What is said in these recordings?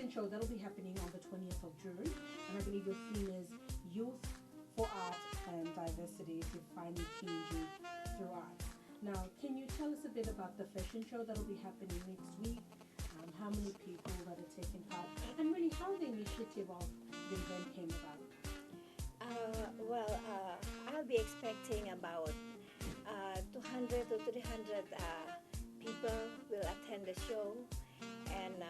fashion show that'll be happening on the 20th of June, and I believe your theme is Youth for Art and Diversity, defining PNG through art. Now, can you tell us a bit about the fashion show that'll be happening next week? How many people that are taking part, and really how the initiative of the event came about? I'll be expecting about 200 to 300 people will attend the show, and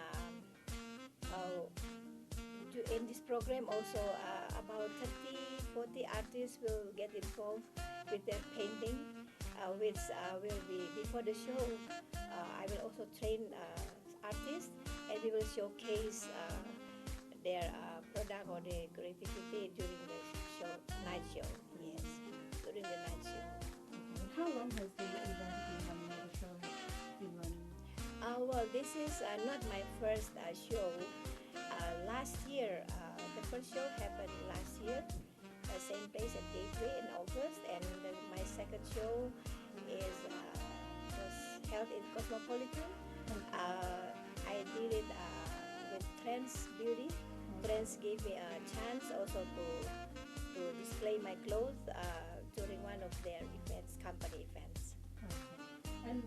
in this program also about 30, 40 artists will get involved with their painting, which will be before the show. I will also train artists, and we will showcase their product or their creativity during the show, night show. Yes, during the night show. Okay. How long has the event been running, or the show been running? This is not my first show. Last year, the first show happened last year, same place at Gateway in August, and then my second show is was held in Cosmopolitan. I did it with Trends Beauty. Trends gave me a chance also to display my clothes during one of their events, company events. Okay. And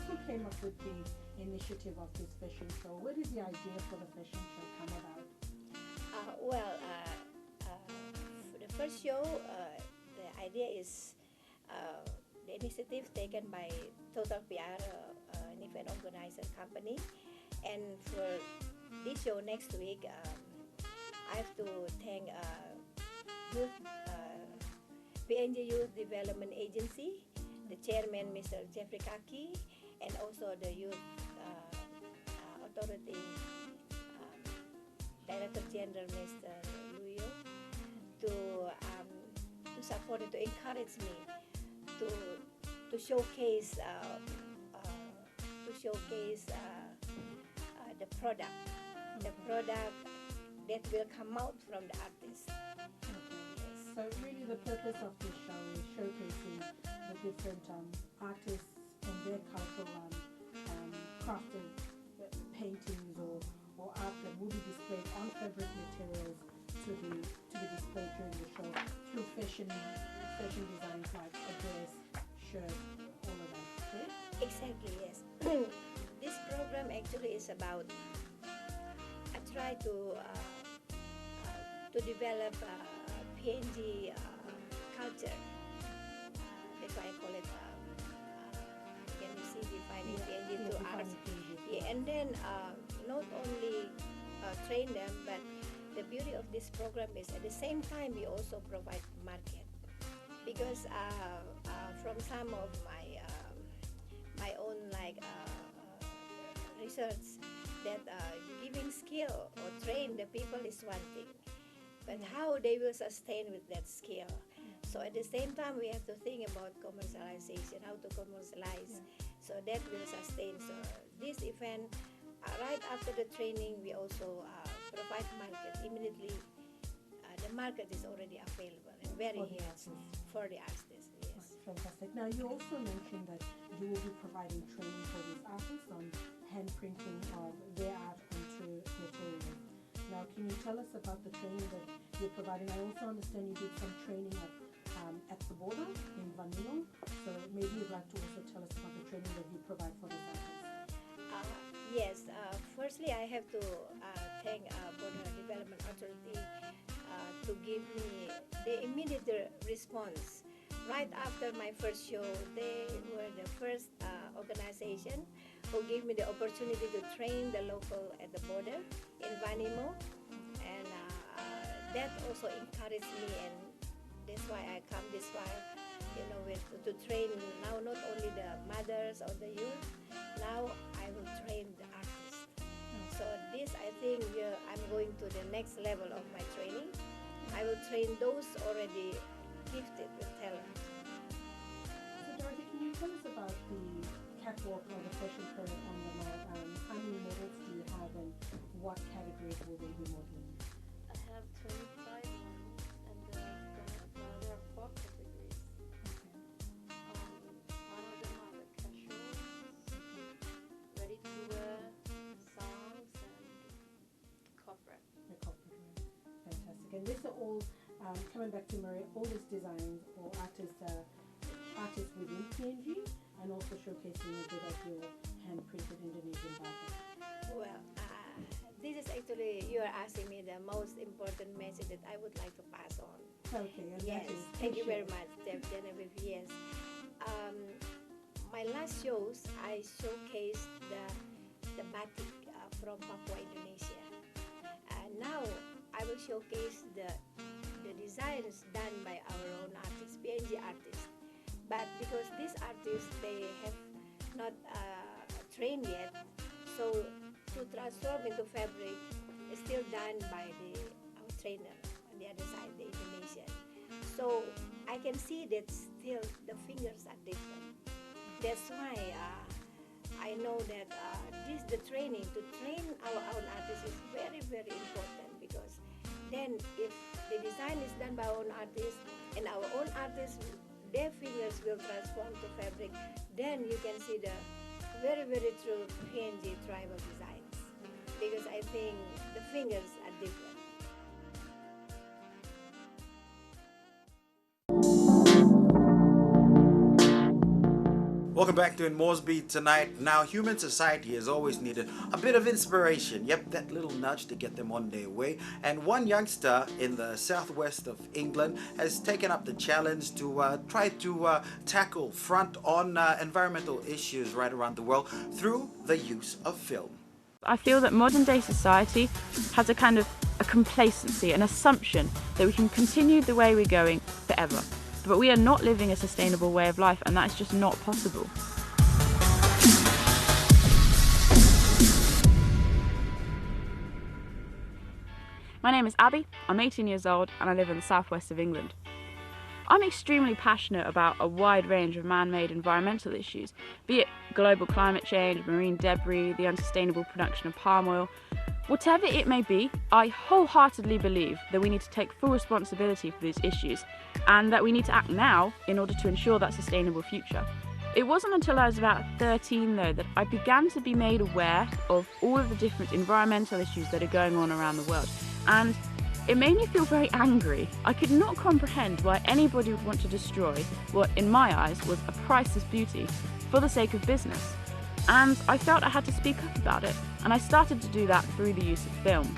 who came up with the initiative of this fashion show? Where did the idea for the fashion show come about? The first show, the idea is the initiative taken by Total PR, an event organizer company. And for this show next week, I have to thank youth, PNG Youth Development Agency, the chairman, Mr. Jeffrey Kaki, and also the Youth Authority Director General, Mr. Luyo, to support and to encourage me to showcase the product that will come out from the artist. Yes. So really the purpose of this show is showcasing the different artists and their cultural crafted paintings or art that will be displayed on fabric materials to be displayed during the show through fashion designs like a dress, shirt, all of that. Okay? Exactly, yes. This program actually is about I try to develop PNG culture. That's why I call it can you see defining PNG to art. Yeah, and then not only train them, but the beauty of this program is at the same time we also provide market, because from some of my own research that giving skill or train the people is one thing, but how they will sustain with that skill. So at the same time we have to think about commercialization, how to commercialize, so that will sustain. So this event, right after the training, we also provide market immediately. The market is already available and very huge for the artists. Yes. Fantastic. Now you also mentioned that you will be providing training for these artists on hand printing of their art onto materials. Now can you tell us about the training that you're providing? I also understand you did some training at the border in Vanilo, so maybe you'd like to also tell us about the training that you provide for these artists. Yes, firstly I have to thank Border Development Authority to give me the immediate response. Right after my first show, they were the first organization who gave me the opportunity to train the local at the border in Vanimo, and that also encouraged me, and that's why I come this far, to train now not only the mothers or the youth, now I will train the artists. So this, I think, I'm going to the next level of my training. I will train those already gifted with talent. So Dorothy, can you tell us about the catwalk or the fashion period on the night? How many models do you have, and what categories will they be modeling? I have 25 ones, and there are 4 categories. One of them are the casuals, ready to wear, songs, and And this are all, coming back to Maria, all these designs or artists within PNG, and also showcasing a bit of your hand-printed Indonesian batik. Well, this is actually, you are asking me the most important message that I would like to pass on. Okay, and Yes, that is thank you very appreciate. much, Genevieve. Yes. My last shows, I showcased the batik from Papua, Indonesia. Now, I will showcase the designs done by our own artists, PNG artists. But because these artists, they have not trained yet, so to transform into fabric is still done by our trainer on the other side, the Indonesian. So I can see that still the fingers are different. That's why I know that the training to train our own artists is very, very important, because then if the design is done by our own artists and our own artists, their fingers will transform to fabric, then you can see the very, very true PNG tribal designs, because I think the fingers are different. Welcome back to In Moresby tonight. Now, human society has always needed a bit of inspiration. Yep, that little nudge to get them on their way. And one youngster in the southwest of England has taken up the challenge to try to tackle front-on environmental issues right around the world through the use of film. I feel that modern day society has a kind of a complacency, an assumption that we can continue the way we're going forever. But we are not living a sustainable way of life, and that is just not possible. My name is Abby, I'm 18 years old and I live in the southwest of England. I'm extremely passionate about a wide range of man-made environmental issues, be it global climate change, marine debris, the unsustainable production of palm oil. Whatever it may be, I wholeheartedly believe that we need to take full responsibility for these issues, and that we need to act now in order to ensure that sustainable future. It wasn't until I was about 13 though that I began to be made aware of all of the different environmental issues that are going on around the world, and it made me feel very angry. I could not comprehend why anybody would want to destroy what, in my eyes, was a priceless beauty for the sake of business. And I felt I had to speak up about it, and I started to do that through the use of film.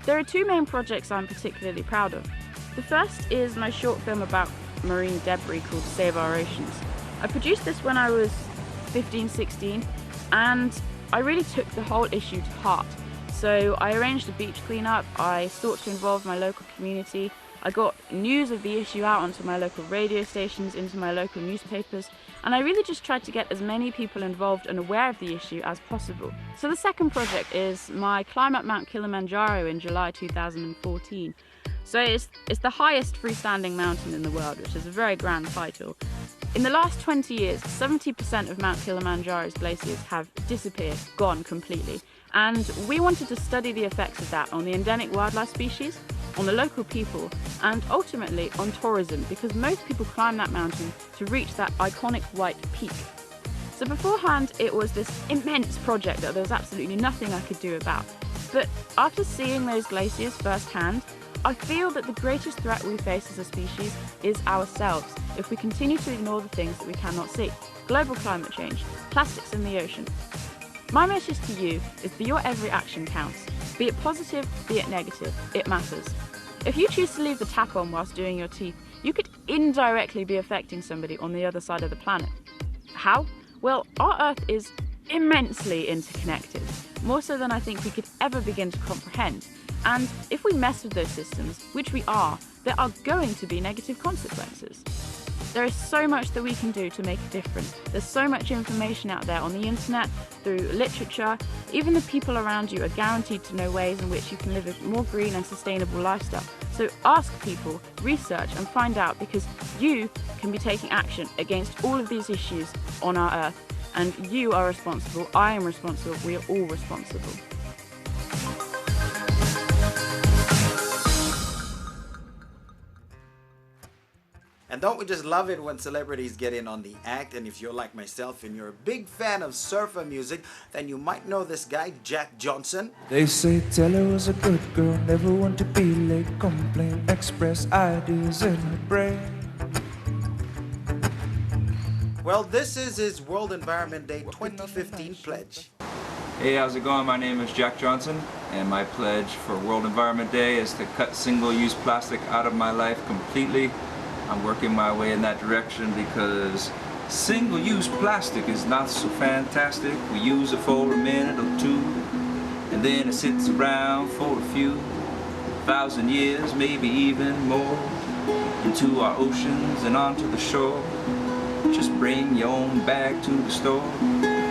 There are two main projects I'm particularly proud of. The first is my short film about marine debris called Save Our Oceans. I produced this when I was 15, 16, and I really took the whole issue to heart. So I arranged a beach cleanup, I sought to involve my local community, I got news of the issue out onto my local radio stations, into my local newspapers, and I really just tried to get as many people involved and aware of the issue as possible. So the second project is my climb up Mount Kilimanjaro in July 2014. So it's the highest freestanding mountain in the world, which is a very grand title. In the last 20 years, 70% of Mount Kilimanjaro's glaciers have disappeared, gone completely. And we wanted to study the effects of that on the endemic wildlife species, on the local people, and ultimately on tourism, because most people climb that mountain to reach that iconic white peak. So beforehand, it was this immense project that there was absolutely nothing I could do about. But after seeing those glaciers firsthand, I feel that the greatest threat we face as a species is ourselves if we continue to ignore the things that we cannot see. Global climate change, plastics in the ocean. My message to you is that your every action counts. Be it positive, be it negative, it matters. If you choose to leave the tap on whilst doing your teeth, you could indirectly be affecting somebody on the other side of the planet. How? Well, our Earth is immensely interconnected, more so than I think we could ever begin to comprehend. And if we mess with those systems, which we are, there are going to be negative consequences. There is so much that we can do to make a difference. There's so much information out there on the internet, through literature. Even the people around you are guaranteed to know ways in which you can live a more green and sustainable lifestyle. So ask people, research and find out, because you can be taking action against all of these issues on our Earth. And you are responsible, I am responsible, we are all responsible. And don't we just love it when celebrities get in on the act? And if you're like myself and you're a big fan of surfer music, then you might know this guy, Jack Johnson. They say Taylor was a good girl, never want to be late, complain, express ideas in her brain. Well, this is his World Environment Day 2015 pledge. Hey, how's it going? My name is Jack Johnson, and my pledge for World Environment Day is to cut single-use plastic out of my life completely. I'm working my way in that direction because single-use plastic is not so fantastic. We use it for a minute or two, and then it sits around for a few thousand years, maybe even more, into our oceans and onto the shore. Just bring your own bag to the store.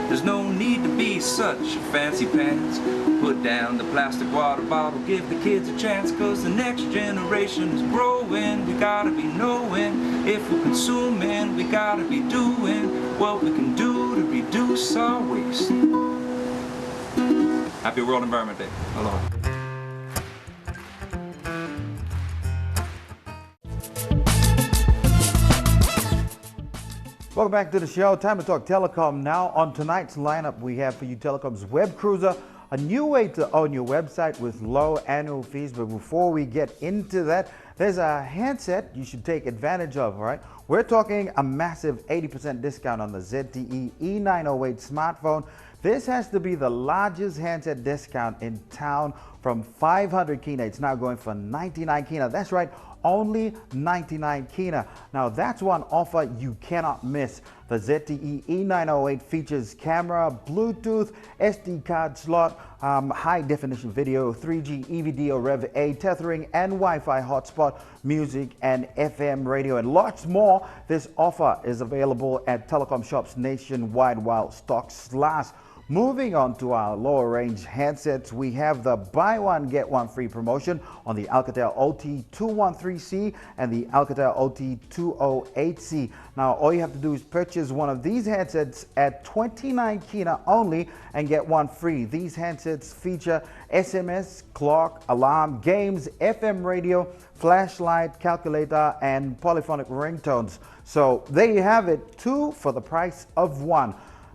There's no need to be such fancy pants. Put down the plastic water bottle, give the kids a chance, cause the next generation is growing. We gotta be knowing, if we're consuming, we gotta be doing what we can do to reduce our waste. Happy World Environment Day. Aloha. Welcome back to the show. Time to talk telecom now. On tonight's lineup, we have for you Telecom's Web Cruiser, a new way to own your website with low annual fees. But before we get into that, there's a handset you should take advantage of, all right? We're talking a massive 80% discount on the ZTE E908 smartphone. This has to be the largest handset discount in town from 500 kina. It's now going for 99 kina. That's right, only 99 kina. Now that's one offer you cannot miss. The ZTE E908 features camera, Bluetooth, SD card slot, high definition video, 3G EVD or Rev A tethering, and Wi-Fi hotspot, music and FM radio, and lots more. This offer is available at telecom shops nationwide while stocks last. Moving on to our lower range handsets, we have the buy one get one free promotion on the Alcatel OT213C and the Alcatel OT208C. Now all you have to do is purchase one of these handsets at 29 kina only and get one free. These handsets feature SMS, clock, alarm, games, FM radio, flashlight, calculator, and polyphonic ringtones. So there you have it, two for the price of one.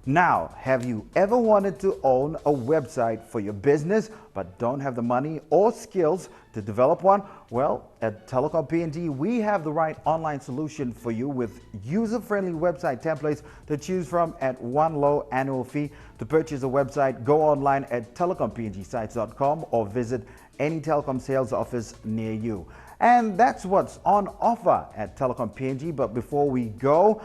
Now, have you ever wanted to own a website for your business but don't have the money or skills to develop one? Well, at Telecom PNG, we have the right online solution for you with user-friendly website templates to choose from at one low annual fee. To purchase a website, go online at telecompngsites.com or visit any telecom sales office near you. And that's what's on offer at Telecom PNG. But before we go,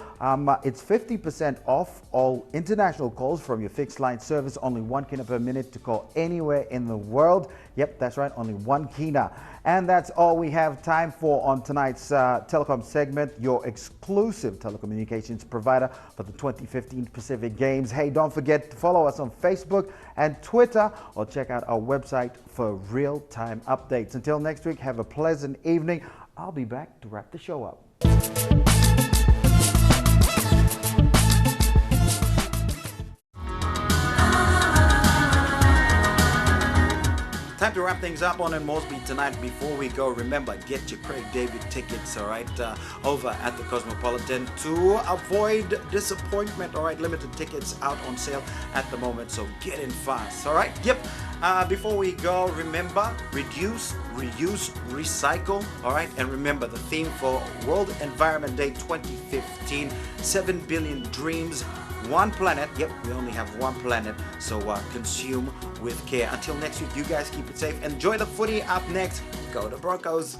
it's 50% off all international calls from your fixed line service. Only 1 kina per minute to call anywhere in the world. Yep, that's right, only 1 kina. And that's all we have time for on tonight's telecom segment, your exclusive telecommunications provider for the 2015 Pacific Games. Hey, don't forget to follow us on Facebook and Twitter, or check out our website for real-time updates. Until next week, have a pleasant evening. I'll be back to wrap the show up. Time to wrap things up on in Moresby tonight. Before we go, remember, get your Craig David tickets, all right, over at the Cosmopolitan to avoid disappointment, all right? Limited tickets out on sale at the moment, so get in fast, all right? Yep. Before we go, remember, reduce, reuse, recycle, all right? And remember, the theme for World Environment Day 2015, 7 billion dreams, one planet. Yep, we only have one planet, so consume with care. Until next week, you guys keep it safe. Enjoy the footy. Up next, go to Broncos.